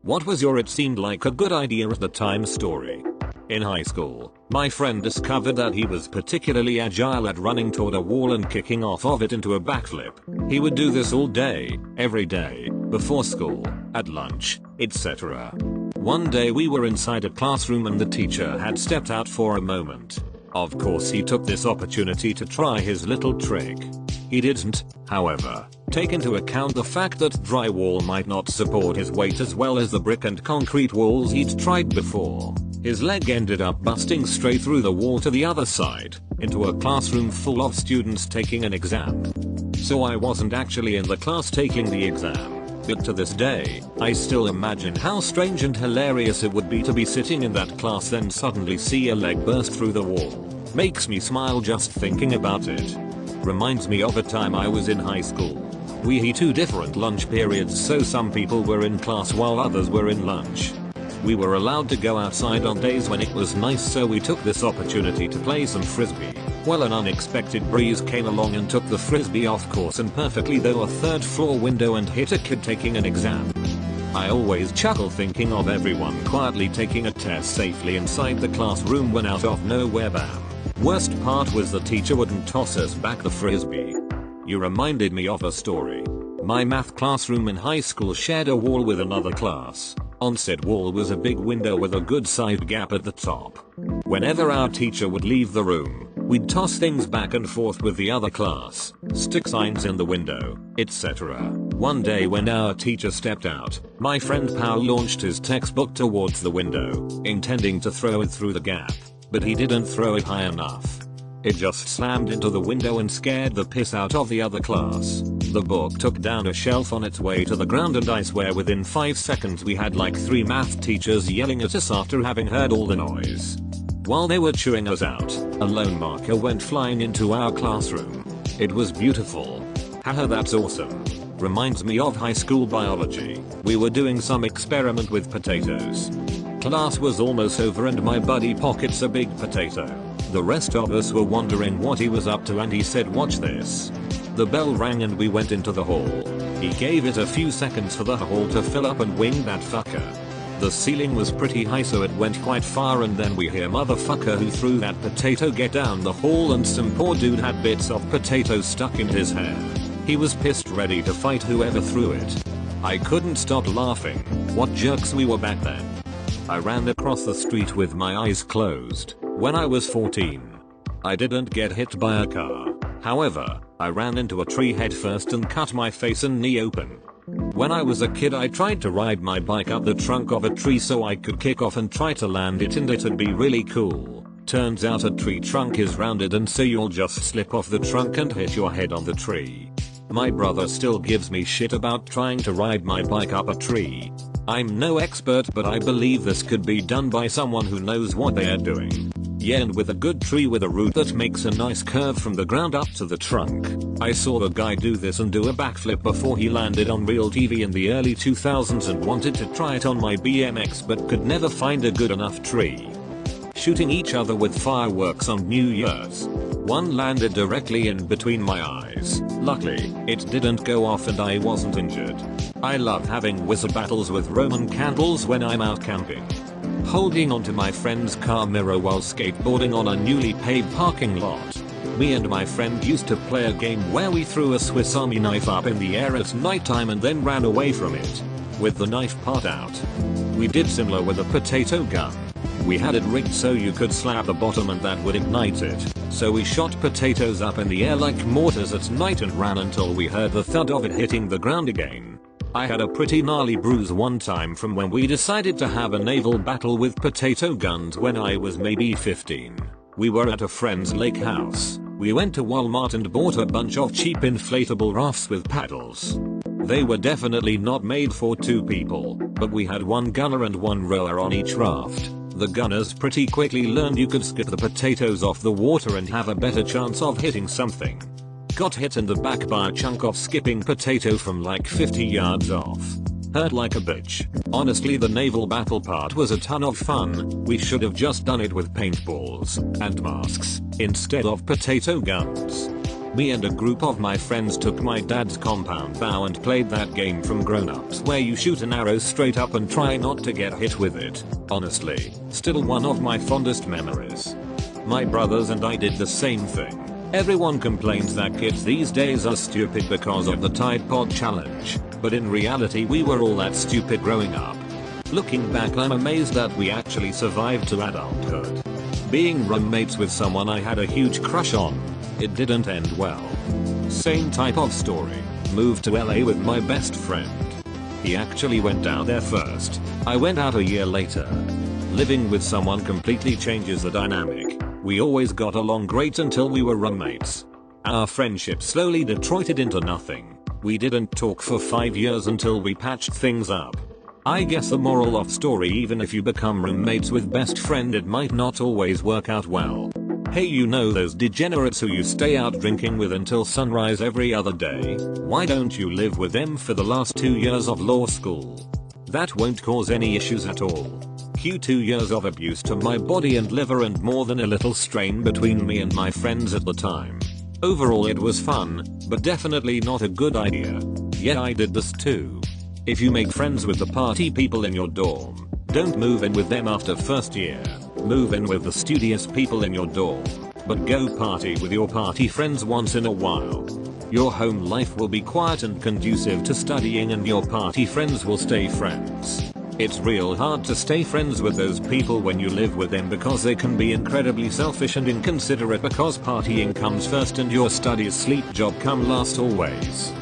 What was your "it seemed like a good idea at the time" story? In high school, my friend discovered that he was particularly agile at running toward a wall and kicking off of it into a backflip. He would do this all day, every day, before school, at lunch, etc. One day we were inside a classroom and the teacher had stepped out for a moment. Of course he took this opportunity to try his little trick. He didn't, however, take into account the fact that drywall might not support his weight as well as the brick and concrete walls he'd tried before. His leg ended up busting straight through the wall to the other side, into a classroom full of students taking an exam. So I wasn't actually in the class taking the exam, but to this day, I still imagine how strange and hilarious it would be to be sitting in that class then suddenly see a leg burst through the wall. Makes me smile just thinking about it. Reminds me of a time I was in high school. We had 2 different lunch periods, so some people were in class while others were in lunch. We were allowed to go outside on days when it was nice, so we took this opportunity to play some frisbee. Well, an unexpected breeze came along and took the frisbee off course and perfectly through a 3rd floor window and hit a kid taking an exam. I always chuckle thinking of everyone quietly taking a test safely inside the classroom when out of nowhere bam. Worst part was the teacher wouldn't toss us back the frisbee. You reminded me of a story. My math classroom in high school shared a wall with another class. On said wall was a big window with a good sized gap at the top. Whenever our teacher would leave the room, we'd toss things back and forth with the other class, stick signs in the window, etc. One day when our teacher stepped out, my friend Paul launched his textbook towards the window, intending to throw it through the gap, but he didn't throw it high enough. It just slammed into the window and scared the piss out of the other class. The book took down a shelf on its way to the ground, and I swear within 5 seconds we had like 3 math teachers yelling at us after having heard all the noise. While they were chewing us out, a lone marker went flying into our classroom. It was beautiful. Haha, that's awesome. Reminds me of high school biology. We were doing some experiment with potatoes. Class was almost over and my buddy pockets a big potato. The rest of us were wondering what he was up to and he said, "Watch this." The bell rang and we went into the hall. He gave it a few seconds for the hall to fill up and winged that fucker. The ceiling was pretty high so it went quite far, and then we hear "motherfucker who threw that potato" get down the hall, and some poor dude had bits of potato stuck in his hair. He was pissed, ready to fight whoever threw it. I couldn't stop laughing. What jerks we were back then. I ran across the street with my eyes closed when I was 14. I didn't get hit by a car. However, I ran into a tree headfirst and cut my face and knee open. When I was a kid I tried to ride my bike up the trunk of a tree so I could kick off and try to land it, and it'd be really cool. Turns out a tree trunk is rounded and so you'll just slip off the trunk and hit your head on the tree. My brother still gives me shit about trying to ride my bike up a tree. I'm no expert, but I believe this could be done by someone who knows what they are doing. Yeah, and with a good tree with a root that makes a nice curve from the ground up to the trunk. I saw the guy do this and do a backflip before he landed on real TV in the early 2000s and wanted to try it on my BMX but could never find a good enough tree. Shooting each other with fireworks on New Year's. One landed directly in between my eyes. Luckily, it didn't go off and I wasn't injured. I love having wizard battles with Roman candles when I'm out camping. Holding onto my friend's car mirror while skateboarding on a newly paved parking lot. Me and my friend used to play a game where we threw a Swiss Army knife up in the air at nighttime and then ran away from it, with the knife part out. We did similar with a potato gun. We had it rigged so you could slap the bottom and that would ignite it. So we shot potatoes up in the air like mortars at night and ran until we heard the thud of it hitting the ground again. I had a pretty gnarly bruise one time from when we decided to have a naval battle with potato guns when I was maybe 15. We were at a friend's lake house. We went to Walmart and bought a bunch of cheap inflatable rafts with paddles. They were definitely not made for 2 people, but we had 1 gunner and 1 rower on each raft. The gunners pretty quickly learned you could skip the potatoes off the water and have a better chance of hitting something. Got hit in the back by a chunk of skipping potato from like 50 yards off. Hurt like a bitch. Honestly, the naval battle part was a ton of fun. We should have just done it with paintballs and masks instead of potato guns. Me and a group of my friends took my dad's compound bow and played that game from Grown-Ups where you shoot an arrow straight up and try not to get hit with it. Honestly, still one of my fondest memories. My brothers and I did the same thing. Everyone complains that kids these days are stupid because of the Tide Pod challenge, but in reality we were all that stupid growing up. Looking back, I'm amazed that we actually survived to adulthood. Being roommates with someone I had a huge crush on. It didn't end well. Same type of story. Moved to LA with my best friend. He actually went down there first. I went out a year later. Living with someone completely changes the dynamic. We always got along great until we were roommates. Our friendship slowly deteriorated into nothing. We didn't talk for 5 years until we patched things up. I guess the moral of story, even if you become roommates with best friend, it might not always work out well. Hey, you know those degenerates who you stay out drinking with until sunrise every other day? Why don't you live with them for the last 2 years of law school? That won't cause any issues at all. Cue 2 years of abuse to my body and liver and more than a little strain between me and my friends at the time. Overall it was fun, but definitely not a good idea. Yeah, I did this too. If you make friends with the party people in your dorm, don't move in with them after first year. Move in with the studious people in your dorm, but go party with your party friends once in a while. Your home life will be quiet and conducive to studying and your party friends will stay friends. It's real hard to stay friends with those people when you live with them because they can be incredibly selfish and inconsiderate because partying comes first and your studies sleep job come last always.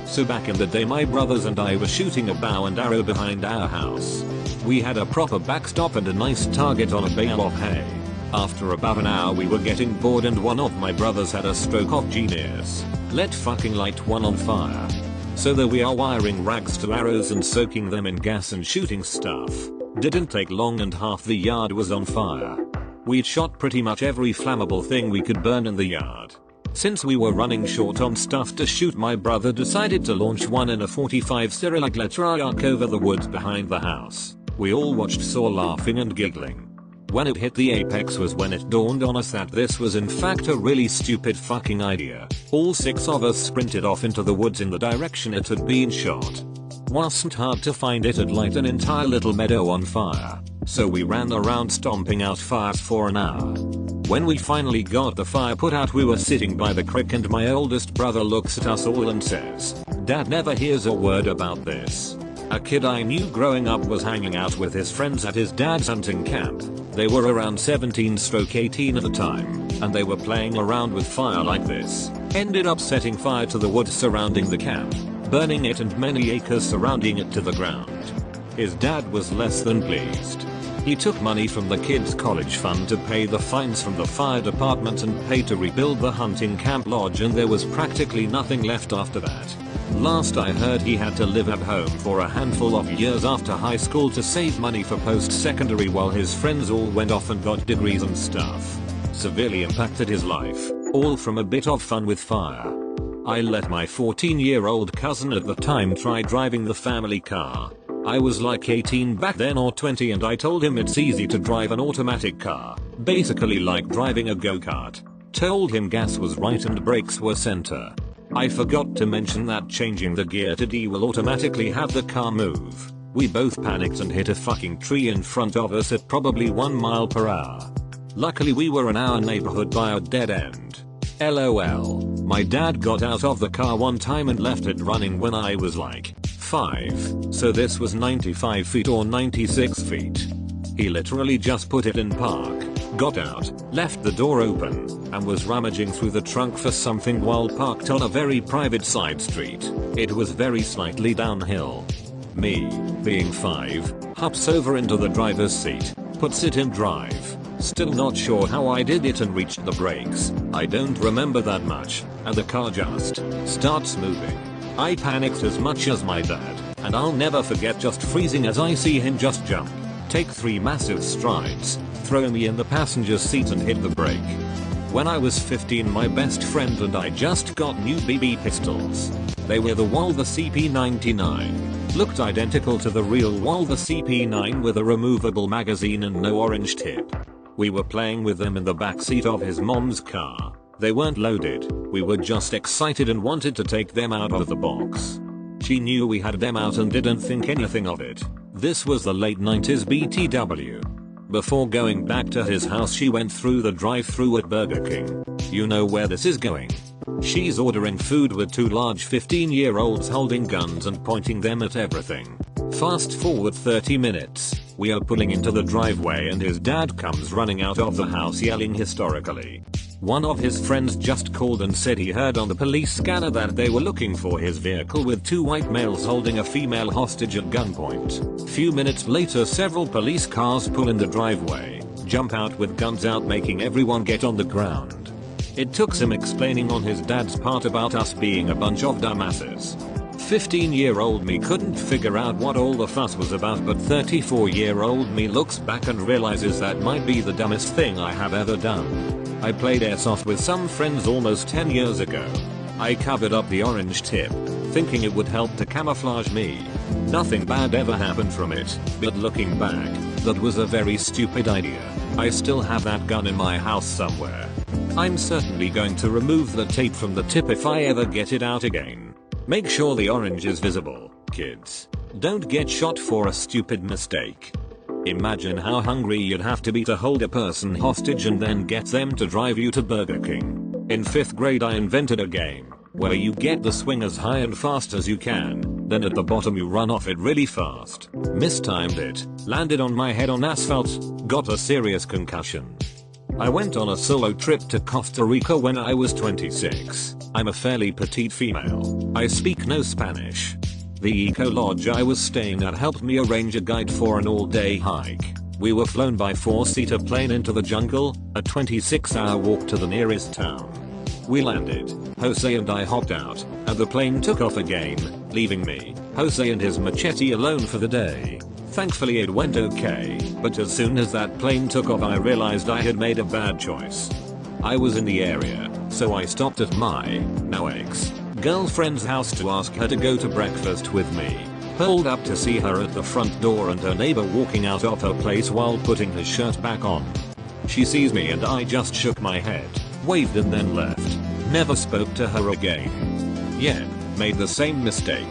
So back in the day my brothers and I were shooting a bow and arrow behind our house. We had a proper backstop and a nice target on a bale of hay. After about an hour we were getting bored and one of my brothers had a stroke of genius. Let fucking light one on fire. So there we are wiring rags to arrows and soaking them in gas and shooting stuff. Didn't take long and half the yard was on fire. We'd shot pretty much every flammable thing we could burn in the yard. Since we were running short on stuff to shoot, my brother decided to launch one in a 45 Cyrillic over the woods behind the house. We all watched, saw, laughing and giggling. When it hit the apex was when it dawned on us that this was in fact a really stupid fucking idea. All 6 of us sprinted off into the woods in the direction it had been shot. Wasn't hard to find, it had lit an entire little meadow on fire. So we ran around stomping out fires for an hour. When we finally got the fire put out, we were sitting by the creek and my oldest brother looks at us all and says, "Dad never hears a word about this." A kid I knew growing up was hanging out with his friends at his dad's hunting camp. They were around 17-18 at the time, and they were playing around with fire like this. Ended up setting fire to the woods surrounding the camp, burning it and many acres surrounding it to the ground. His dad was less than pleased. He took money from the kids' college fund to pay the fines from the fire department and pay to rebuild the hunting camp lodge, and there was practically nothing left after that. Last I heard, he had to live at home for a handful of years after high school to save money for post-secondary while his friends all went off and got degrees and stuff. Severely impacted his life, all from a bit of fun with fire. I let my 14-year-old cousin at the time try driving the family car. I was like 18 back then or 20, and I told him it's easy to drive an automatic car, basically like driving a go-kart. Told him gas was right and brakes were center. I forgot to mention that changing the gear to D will automatically have the car move. We both panicked and hit a fucking tree in front of us at probably 1 mile per hour. Luckily we were in our neighborhood by a dead end. LOL. My dad got out of the car one time and left it running when I was like 5, so this was 95 feet or 96 feet. He literally just put it in park, got out, left the door open, and was rummaging through the trunk for something while parked on a very private side street. It was very slightly downhill. Me, being 5, hops over into the driver's seat, puts it in drive. Still not sure how I did it and reached the brakes. I don't remember that much, and the car just starts moving. I panicked as much as my dad, and I'll never forget just freezing as I see him just jump, take 3 massive strides, throw me in the passenger seat and hit the brake. When I was 15, my best friend and I just got new BB pistols. They were the Walther CP99. Looked identical to the real Walther CP9 with a removable magazine and no orange tip. We were playing with them in the backseat of his mom's car. They weren't loaded, we were just excited and wanted to take them out of the box. She knew we had them out and didn't think anything of it. This was the late 90s BTW. Before going back to his house, she went through the drive-thru at Burger King. You know where this is going. She's ordering food with two large 15-year-olds holding guns and pointing them at everything. Fast forward 30 minutes, we are pulling into the driveway and his dad comes running out of the house yelling hysterically. One of his friends just called and said he heard on the police scanner that they were looking for his vehicle with two white males holding a female hostage at gunpoint. Few minutes later, several police cars pull in the driveway, jump out with guns out, making everyone get on the ground. It took some explaining on his dad's part about us being a bunch of dumbasses. 15-year-old me couldn't figure out what all the fuss was about, but 34-year-old me looks back and realizes that might be the dumbest thing I have ever done. I played airsoft with some friends almost 10 years ago. I covered up the orange tip, thinking it would help to camouflage me. Nothing bad ever happened from it, but looking back, that was a very stupid idea. I still have that gun in my house somewhere. I'm certainly going to remove the tape from the tip if I ever get it out again. Make sure the orange is visible, kids. Don't get shot for a stupid mistake. Imagine how hungry you'd have to be to hold a person hostage and then get them to drive you to Burger King. In 5th grade I invented a game where you get the swing as high and fast as you can, then at the bottom you run off it really fast. Mistimed it, landed on my head on asphalt, got a serious concussion. I went on a solo trip to Costa Rica when I was 26. I'm a fairly petite female. I speak no Spanish. The eco lodge I was staying at helped me arrange a guide for an all-day hike. We were flown by 4-seater plane into the jungle, a 26-hour walk to the nearest town. We landed, Jose and I hopped out, and the plane took off again, leaving me, Jose and his machete alone for the day. Thankfully it went okay, but as soon as that plane took off I realized I had made a bad choice. I was in the area, so I stopped at my, now ex-girlfriend's house to ask her to go to breakfast with me. Pulled up to see her at the front door and her neighbor walking out of her place while putting his shirt back on. She sees me and I just shook my head, waved and then left. Never spoke to her again. Yeah, made the same mistake.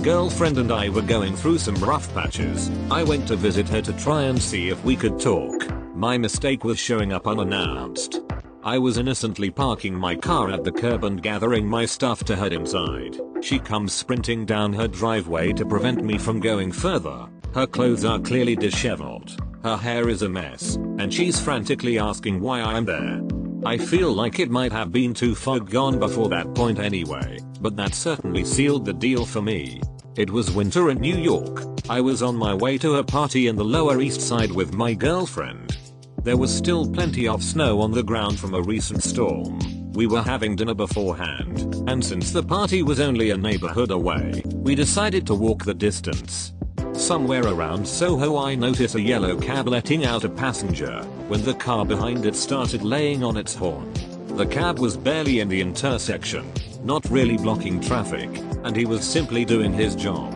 Girlfriend and I were going through some rough patches. I went to visit her to try and see if we could talk. My mistake was showing up unannounced. I was innocently parking my car at the curb and gathering my stuff to head inside. She comes sprinting down her driveway to prevent me from going further. Her clothes are clearly disheveled. Her hair is a mess, and she's frantically asking why I'm there. I feel like it might have been too far gone before that point anyway, but that certainly sealed the deal for me. It was winter in New York. I was on my way to a party in the Lower East Side with my girlfriend. There was still plenty of snow on the ground from a recent storm. We were having dinner beforehand, and since the party was only a neighborhood away, we decided to walk the distance. Somewhere around Soho I noticed a yellow cab letting out a passenger, when the car behind it started laying on its horn. The cab was barely in the intersection, not really blocking traffic, and he was simply doing his job.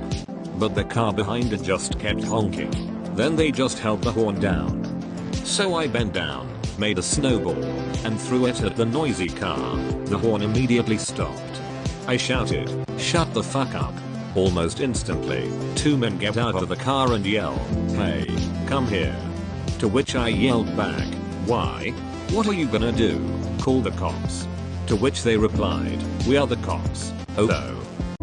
But the car behind it just kept honking. Then they just held the horn down. So I bent down, made a snowball, and threw it at the noisy car. The horn immediately stopped. I shouted, "Shut the fuck up." Almost instantly, two men get out of the car and yell, "Hey, come here." To which I yelled back, "Why? What are you gonna do? Call the cops." To which they replied, "We are the cops." Oh.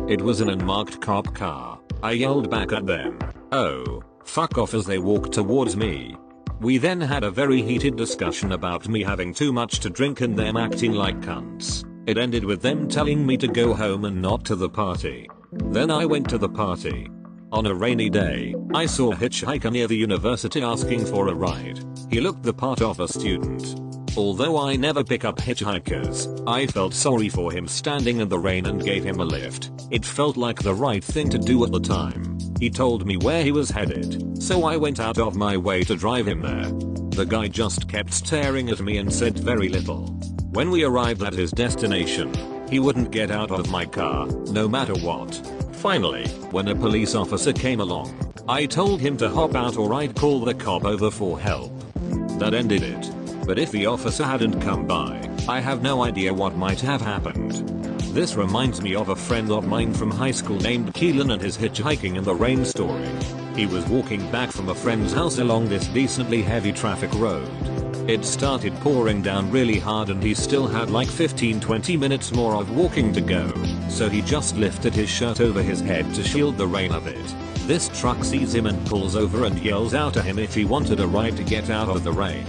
It was an unmarked cop car. I yelled back at them, "Oh, fuck off," as they walked towards me. We then had a very heated discussion about me having too much to drink and them acting like cunts. It ended with them telling me to go home and not to the party. Then I went to the party. On a rainy day, I saw a hitchhiker near the university asking for a ride. He looked the part of a student. Although I never pick up hitchhikers, I felt sorry for him standing in the rain and gave him a lift. It felt like the right thing to do at the time. He told me where he was headed, so I went out of my way to drive him there. The guy just kept staring at me and said very little. When we arrived at his destination, he wouldn't get out of my car, no matter what. Finally, when a police officer came along, I told him to hop out or I'd call the cop over for help. That ended it. But if the officer hadn't come by, I have no idea what might have happened. This reminds me of a friend of mine from high school named Keelan and his hitchhiking in the rain story. He was walking back from a friend's house along this decently heavy traffic road. It started pouring down really hard and he still had like 15-20 minutes more of walking to go, so he just lifted his shirt over his head to shield the rain a bit. This truck sees him and pulls over and yells out to him if he wanted a ride to get out of the rain.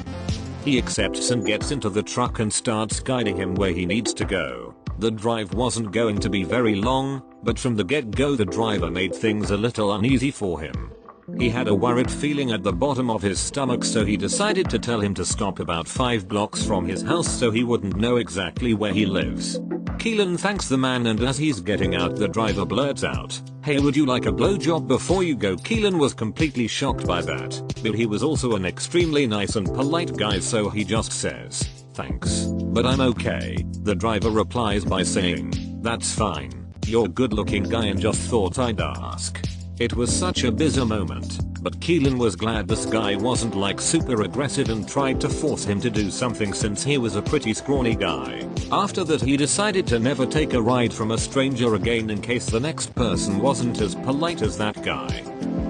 He accepts and gets into the truck and starts guiding him where he needs to go. The drive wasn't going to be very long, but from the get-go the driver made things a little uneasy for him. He had a worried feeling at the bottom of his stomach, so he decided to tell him to stop about 5 blocks from his house so he wouldn't know exactly where he lives. Keelan thanks the man, and as he's getting out the driver blurts out, "Hey, would you like a blowjob before you go?" Keelan was completely shocked by that, but he was also an extremely nice and polite guy, so he just says, "Thanks, but I'm okay." The driver replies by saying, "That's fine. You're a good looking guy and just thought I'd ask." It was such a bizarre moment, but Keelan was glad this guy wasn't like super aggressive and tried to force him to do something since he was a pretty scrawny guy. After that he decided to never take a ride from a stranger again in case the next person wasn't as polite as that guy.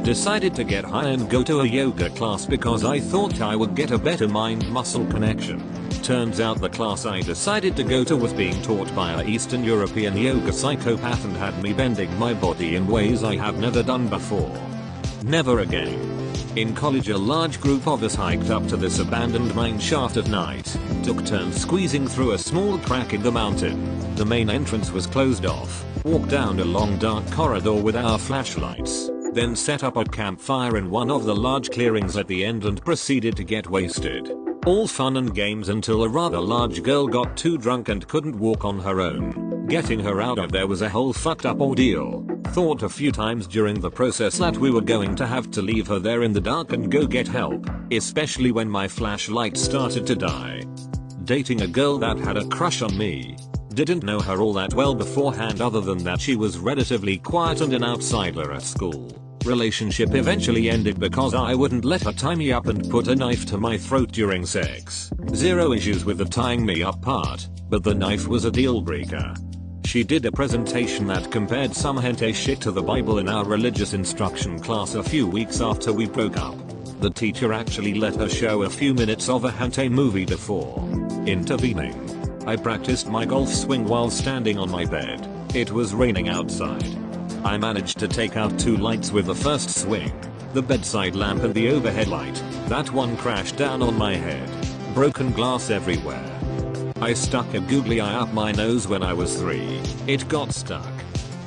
Decided to get high and go to a yoga class because I thought I would get a better mind-muscle connection. Turns out the class I decided to go to was being taught by an Eastern European yoga psychopath and had me bending my body in ways I have never done before. Never again. In college a large group of us hiked up to this abandoned mine shaft at night, took turns squeezing through a small crack in the mountain. The main entrance was closed off, walked down a long dark corridor with our flashlights, then set up a campfire in one of the large clearings at the end and proceeded to get wasted. All fun and games until a rather large girl got too drunk and couldn't walk on her own. Getting her out of there was a whole fucked up ordeal. Thought a few times during the process that we were going to have to leave her there in the dark and go get help, especially when my flashlight started to die. Dating a girl that had a crush on me. Didn't know her all that well beforehand other than that she was relatively quiet and an outsider at school. Relationship eventually ended because I wouldn't let her tie me up and put a knife to my throat during sex. Zero issues with the tying me up part, but the knife was a deal breaker. She did a presentation that compared some hentai shit to the Bible in our religious instruction class a few weeks after we broke up. The teacher actually let her show a few minutes of a hentai movie before intervening. I practiced my golf swing while standing on my bed. It was raining outside. I managed to take out 2 lights with the first swing, the bedside lamp and the overhead light. That one crashed down on my head. Broken glass everywhere. I stuck a googly eye up my nose when I was 3. It got stuck.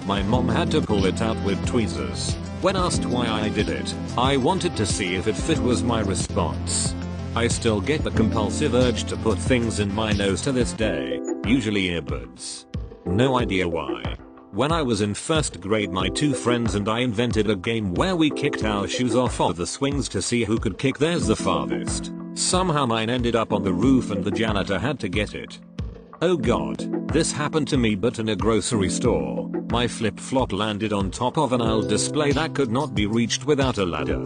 My mom had to pull it out with tweezers. When asked why I did it, I wanted to see if it fit was my response. I still get the compulsive urge to put things in my nose to this day, usually earbuds. No idea why. When I was in 1st grade my 2 friends and I invented a game where we kicked our shoes off of the swings to see who could kick theirs the farthest. Somehow mine ended up on the roof and the janitor had to get it. Oh god, this happened to me but in a grocery store. My flip-flop landed on top of an aisle display that could not be reached without a ladder.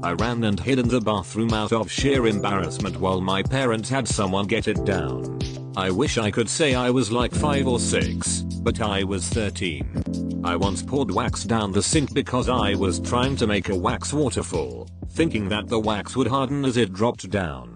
I ran and hid in the bathroom out of sheer embarrassment while my parents had someone get it down. I wish I could say I was like 5 or 6, but I was 13. I once poured wax down the sink because I was trying to make a wax waterfall, thinking that the wax would harden as it dropped down.